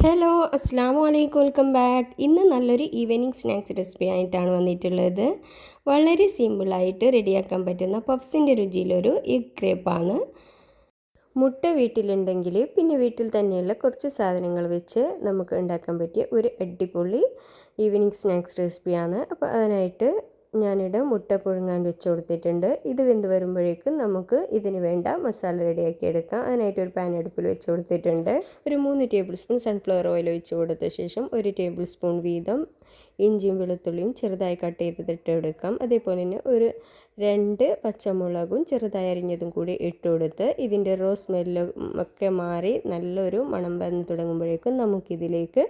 Hello അസ്സാമു അലൈക്കും, welcome back. ഇന്ന് നല്ലൊരു ഈവനിങ് സ്നാക്സ് റെസിപ്പി ആയിട്ടാണ് വന്നിട്ടുള്ളത്. വളരെ സിമ്പിളായിട്ട് റെഡിയാക്കാൻ പറ്റുന്ന പഫ്സിൻ്റെ രുചിയിലൊരു എഗ് ക്രേപ്പാണ്. മുട്ട വീട്ടിലുണ്ടെങ്കിൽ പിന്നെ വീട്ടിൽ തന്നെയുള്ള കുറച്ച് സാധനങ്ങൾ വെച്ച് നമുക്ക് ഉണ്ടാക്കാൻ പറ്റിയ ഒരു അടിപൊളി ഈവനിങ് സ്നാക്സ് റെസിപ്പിയാണ്. അപ്പോൾ അതിനായിട്ട് ഞാനിവിടെ മുട്ട പുഴുങ്ങാൻ വെച്ച് കൊടുത്തിട്ടുണ്ട്. ഇത് വെന്ത് വരുമ്പോഴേക്കും നമുക്ക് ഇതിന് വേണ്ട മസാല റെഡിയാക്കി എടുക്കാം. അതിനായിട്ട് ഒരു പാൻ അടുപ്പിൽ വെച്ച് കൊടുത്തിട്ടുണ്ട്. ഒരു 3 ടേബിൾ സ്പൂൺ സൺഫ്ലവർ ഓയിൽ ഒഴിച്ച് കൊടുത്ത ശേഷം 1 ടേബിൾ സ്പൂൺ വീതം ഇഞ്ചിയും വെളുത്തുള്ളിയും ചെറുതായി കട്ട് ചെയ്തിട്ട് എടുക്കാം. അതേപോലെ തന്നെ ഒരു 2 പച്ചമുളകും ചെറുതായി അരിഞ്ഞതും കൂടി ഇട്ട് കൊടുത്ത് ഇതിൻ്റെ റോസ് സ്മെല്ലും ഒക്കെ മാറി നല്ലൊരു മണം വന്ന് തുടങ്ങുമ്പോഴേക്കും നമുക്കിതിലേക്ക്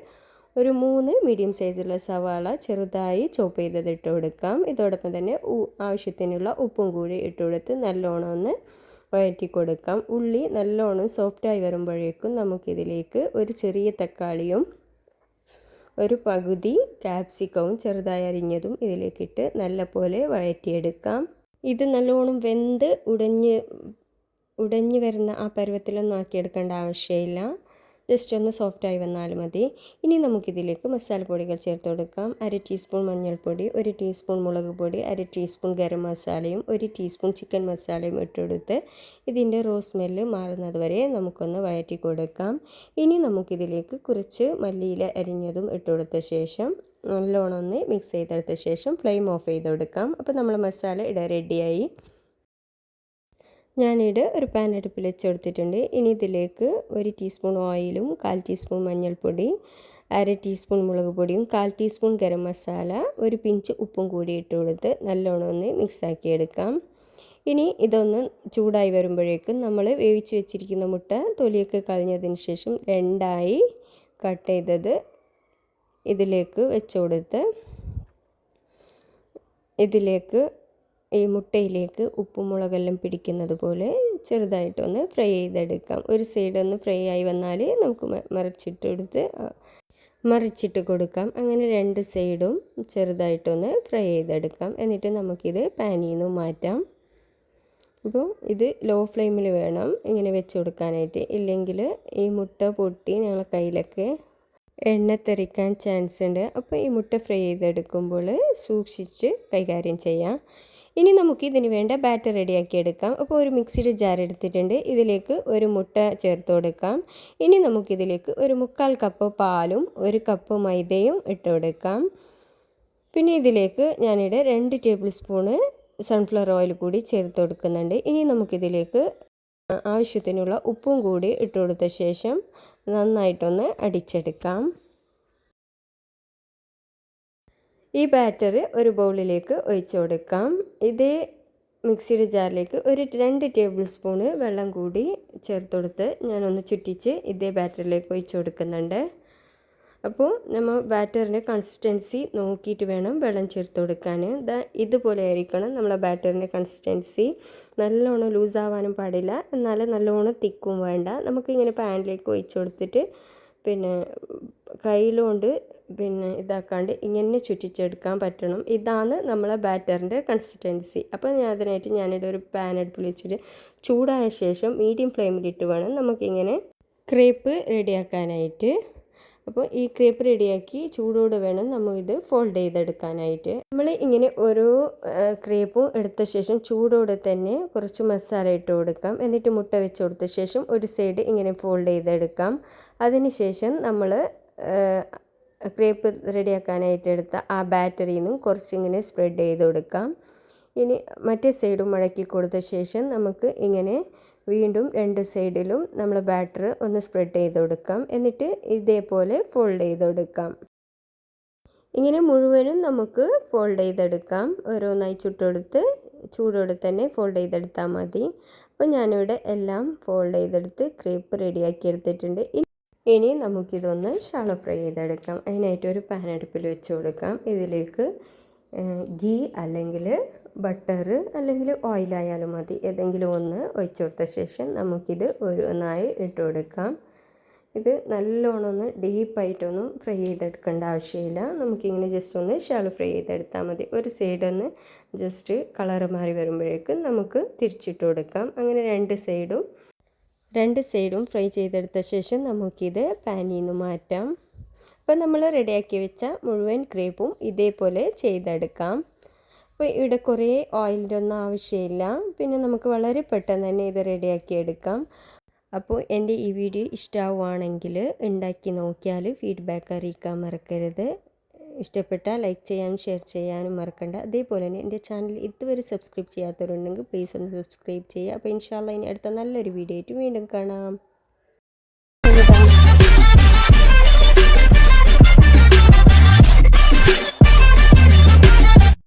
ഒരു 3 മീഡിയം സൈസുള്ള സവാള ചെറുതായി ചോപ്പ് ചെയ്തത് ഇട്ട് കൊടുക്കാം. ഇതോടൊപ്പം തന്നെ ആവശ്യത്തിനുള്ള ഉപ്പും കൂടി ഇട്ട് കൊടുത്ത് നല്ലോണം ഒന്ന് വഴറ്റി കൊടുക്കാം. ഉള്ളി നല്ലോണം സോഫ്റ്റായി വരുമ്പോഴേക്കും നമുക്കിതിലേക്ക് ഒരു ചെറിയ തക്കാളിയും ഒരു പകുതി ക്യാപ്സിക്കവും ചെറുതായി അരിഞ്ഞതും ഇതിലേക്കിട്ട് നല്ലപോലെ വഴറ്റിയെടുക്കാം. ഇത് നല്ലോണം വെന്ത് ഉടഞ്ഞ് വരുന്ന ആ പരുവത്തിലൊന്നും ആക്കിയെടുക്കേണ്ട ആവശ്യമില്ല. ജസ്റ്റ് ഒന്ന് സോഫ്റ്റായി വന്നാൽ മതി. ഇനി നമുക്കിതിലേക്ക് മസാലപ്പൊടികൾ ചേർത്ത് കൊടുക്കാം. 1/2 ടീസ്പൂൺ മഞ്ഞൾപ്പൊടി, 1 ടീസ്പൂൺ മുളക് പൊടി, 1/2 ടീസ്പൂൺ ഗരം മസാലയും 1 ടീസ്പൂൺ ചിക്കൻ മസാലയും ഇട്ടെടുത്ത് ഇതിൻ്റെ റോസ് സ്മെല്ല് മാറുന്നത് വരെ നമുക്കൊന്ന് വഴറ്റി കൊടുക്കാം. ഇനി നമുക്കിതിലേക്ക് കുറച്ച് മല്ലിയില അരിഞ്ഞതും ഇട്ടുകൊടുത്ത ശേഷം നല്ലോണം ഒന്ന് മിക്സ് ചെയ്തെടുത്ത ശേഷം ഫ്ലെയിം ഓഫ് ചെയ്ത് കൊടുക്കാം. അപ്പോൾ നമ്മൾ മസാല റെഡിയായി. ഞാനിവിടെ ഒരു പാൻ അടുപ്പിൽ വെച്ച് കൊടുത്തിട്ടുണ്ട്. ഇനി ഇതിലേക്ക് 1 ടീസ്പൂൺ ഓയിലും 1/4 ടീസ്പൂൺ മഞ്ഞൾപ്പൊടി, 1/2 ടീസ്പൂൺ മുളക് പൊടിയും 1/4 ടീസ്പൂൺ ഗരം മസാല, ഒരു പിഞ്ച് ഉപ്പും കൂടി ഇട്ട് കൊടുത്ത് നല്ലോണം ഒന്ന് മിക്സാക്കി എടുക്കാം. ഇനി ഇതൊന്ന് ചൂടായി വരുമ്പോഴേക്കും നമ്മൾ വേവിച്ച് വെച്ചിരിക്കുന്ന മുട്ട തൊലിയൊക്കെ കളഞ്ഞതിന് ശേഷം 2ആയി കട്ട് ചെയ്തത് ഇതിലേക്ക് വെച്ച് കൊടുത്ത് ഇതിലേക്ക് ഈ മുട്ടയിലേക്ക് ഉപ്പും മുളകെല്ലാം പിടിക്കുന്നത് പോലെ ചെറുതായിട്ടൊന്ന് ഫ്രൈ ചെയ്തെടുക്കാം. ഒരു സൈഡൊന്ന് ഫ്രൈ ആയി വന്നാൽ നമുക്ക് മറിച്ചിട്ട് കൊടുക്കാം. അങ്ങനെ 2 സൈഡും ചെറുതായിട്ടൊന്ന് ഫ്രൈ ചെയ്തെടുക്കാം. എന്നിട്ട് നമുക്കിത് പാനിൽ നിന്ന് മാറ്റാം. അപ്പോൾ ഇത് ലോ ഫ്ലെയിമിൽ വേണം ഇങ്ങനെ വെച്ച് കൊടുക്കാനായിട്ട്. ഇല്ലെങ്കിൽ ഈ മുട്ട പൊട്ടി ഞങ്ങളെ കയ്യിലൊക്കെ എണ്ണ തെറിക്കാൻ ചാൻസ് ഉണ്ട്. അപ്പോൾ ഈ മുട്ട ഫ്രൈ ചെയ്തെടുക്കുമ്പോൾ സൂക്ഷിച്ച് കൈകാര്യം ചെയ്യാം. ഇനി നമുക്ക് ഇതിന് വേണ്ട ബാറ്റർ റെഡിയാക്കി എടുക്കാം. അപ്പോൾ ഒരു മിക്സിയുടെ ജാർ എടുത്തിട്ടുണ്ട്. ഇതിലേക്ക് ഒരു മുട്ട ചേർത്ത് കൊടുക്കാം. ഇനി നമുക്കിതിലേക്ക് ഒരു 1/4 കപ്പ് പാലും 1 കപ്പ് മൈദയും ഇട്ട് കൊടുക്കാം. പിന്നെ ഇതിലേക്ക് ഞാനിവിടെ 2 ടേബിൾ സ്പൂണ് സൺഫ്ലവർ ഓയിൽ കൂടി ചേർത്ത് കൊടുക്കുന്നുണ്ട്. ഇനി നമുക്കിതിലേക്ക് ആവശ്യത്തിനുള്ള ഉപ്പും കൂടി ഇട്ട് കൊടുത്ത ശേഷം നന്നായിട്ടൊന്ന് അടിച്ചെടുക്കാം. ഈ ബാറ്റർ ഒരു ബൗളിലേക്ക് ഒഴിച്ചു കൊടുക്കാം. ഇതേ മിക്സിയുടെ ജാറിലേക്ക് ഒരു 2 ടേബിൾ സ്പൂണ് വെള്ളം കൂടി ചേർത്ത് കൊടുത്ത് ഞാനൊന്ന് ചുറ്റിച്ച് ഇതേ ബാറ്ററിലേക്ക് ഒഴിച്ചു കൊടുക്കുന്നുണ്ട്. അപ്പോൾ നമ്മൾ ബാറ്ററിൻ്റെ കൺസിസ്റ്റൻസി നോക്കിയിട്ട് വേണം വെള്ളം ചേർത്ത് കൊടുക്കാൻ. ഇതുപോലെ ആയിരിക്കണം നമ്മളെ ബാറ്ററിൻ്റെ കൺസിസ്റ്റൻസി. നല്ലോണം ലൂസാവാനും പാടില്ല, എന്നാൽ നല്ലോണം തിക്കും വേണ്ട. നമുക്കിങ്ങനെ പാനിലേക്ക് ഒഴിച്ചു കൊടുത്തിട്ട് പിന്നെ കയ്യിലുകൊണ്ട് ഇതാക്കാണ്ട് ഇങ്ങനെ ചുറ്റിച്ചെടുക്കാൻ പറ്റണം. ഇതാണ് നമ്മളെ ബാറ്ററിൻ്റെ കൺസിസ്റ്റൻസി. അപ്പോൾ ഞാനിവിടെ ഒരു പാൻ അടുപ്പിൽ വെച്ചിട്ട് ചൂടായ ശേഷം മീഡിയം ഫ്ലെയിമിലിട്ട് വേണം നമുക്കിങ്ങനെ ക്രേപ്പ് റെഡിയാക്കാനായിട്ട്. അപ്പോൾ ഈ ക്രേപ്പ് റെഡിയാക്കി ചൂടോടെ വേണം ഇത് ഫോൾഡ് ചെയ്തെടുക്കാനായിട്ട്. നമ്മൾ ഇങ്ങനെ ഓരോ ക്രേപ്പും എടുത്ത ശേഷം ചൂടോടെ തന്നെ കുറച്ച് മസാല ഇട്ട് കൊടുക്കാം. എന്നിട്ട് മുട്ട വെച്ച് കൊടുത്ത ശേഷം ഒരു സൈഡ് ഇങ്ങനെ ഫോൾഡ് ചെയ്തെടുക്കാം. അതിന് ശേഷം നമ്മൾ ക്രേപ്പ് റെഡിയാക്കാനായിട്ട് എടുത്ത ആ ബാറ്ററിയിൽ നിന്നും കുറച്ചിങ്ങനെ സ്പ്രെഡ് ചെയ്ത് കൊടുക്കാം. ഇനി മറ്റേ സൈഡും മടക്കി കൊടുത്ത ശേഷം നമുക്ക് ഇങ്ങനെ വീണ്ടും 2 സൈഡിലും നമ്മൾ ബാറ്റർ ഒന്ന് സ്പ്രെഡ് ചെയ്ത് കൊടുക്കാം. എന്നിട്ട് ഇതേപോലെ ഫോൾഡ് ചെയ്ത് കൊടുക്കാം. ഇങ്ങനെ മുഴുവനും നമുക്ക് ഫോൾഡ് ചെയ്തെടുക്കാം. ഓരോന്നായി ചുട്ടെടുത്ത് ചൂടോടെ തന്നെ ഫോൾഡ് ചെയ്തെടുത്താൽ മതി. അപ്പോൾ ഞാനിവിടെ എല്ലാം ഫോൾഡ് ചെയ്തെടുത്ത് ക്രേപ്പ് റെഡിയാക്കി എടുത്തിട്ടുണ്ട്. ഇനി നമുക്കിതൊന്ന് ഷാലോ ഫ്രൈ ചെയ്തെടുക്കാം. അതിനായിട്ട് ഒരു പാൻ അടുപ്പിൽ വെച്ച് കൊടുക്കാം. ഇതിലേക്ക് ഗീ അല്ലെങ്കിൽ ബട്ടർ അല്ലെങ്കിൽ ഓയിലായാലും മതി, ഏതെങ്കിലും ഒന്ന് ഒഴിച്ചു കൊടുത്ത ശേഷം നമുക്കിത് ഓരോന്നായി ഇട്ട് കൊടുക്കാം. ഇത് നല്ലോണം ഒന്ന് ഡീപ്പായിട്ടൊന്നും ഫ്രൈ ചെയ്തെടുക്കേണ്ട ആവശ്യമില്ല. നമുക്കിങ്ങനെ ജസ്റ്റ് ഒന്ന് ഷാലോ ഫ്രൈ ചെയ്തെടുത്താൽ മതി. ഒരു സൈഡൊന്ന് ജസ്റ്റ് കളറ് മാറി വരുമ്പോഴേക്കും നമുക്ക് തിരിച്ചിട്ട് കൊടുക്കാം. അങ്ങനെ 2 സൈഡും രണ്ട് സൈഡും ഫ്രൈ ചെയ്തെടുത്ത ശേഷം നമുക്കിത് പാനിൽ നിന്ന് മാറ്റാം. അപ്പോൾ നമ്മൾ റെഡിയാക്കി വെച്ച മുഴുവൻ ക്രേപ്പും ഇതേപോലെ ചെയ്തെടുക്കാം. അപ്പോൾ ഇവിടെ കുറേ ഓയിലിൻ്റെ ഒന്നും ആവശ്യമില്ല. പിന്നെ നമുക്ക് വളരെ പെട്ടെന്ന് തന്നെ ഇത് റെഡിയാക്കി എടുക്കാം. അപ്പോൾ എൻ്റെ ഈ വീഡിയോ ഇഷ്ടമാവുകയാണെങ്കിൽ ഉണ്ടാക്കി നോക്കിയാൽ ഫീഡ്ബാക്ക് അറിയിക്കാൻ മറക്കരുത്. ഇഷ്ടപ്പെട്ടാൽ ലൈക്ക് ചെയ്യാനും ഷെയർ ചെയ്യാനും മറക്കണ്ട. അതേപോലെ തന്നെ എൻ്റെ ചാനൽ ഇതുവരെ സബ്സ്ക്രൈബ് ചെയ്യാത്തവരുണ്ടെങ്കിൽ പ്ലീസ് ഒന്ന് സബ്സ്ക്രൈബ് ചെയ്യുക. അപ്പോൾ ഇൻഷാ അല്ലാഹ് ഇനി അടുത്ത നല്ലൊരു വീഡിയോ ആയിട്ട് വീണ്ടും കാണാം.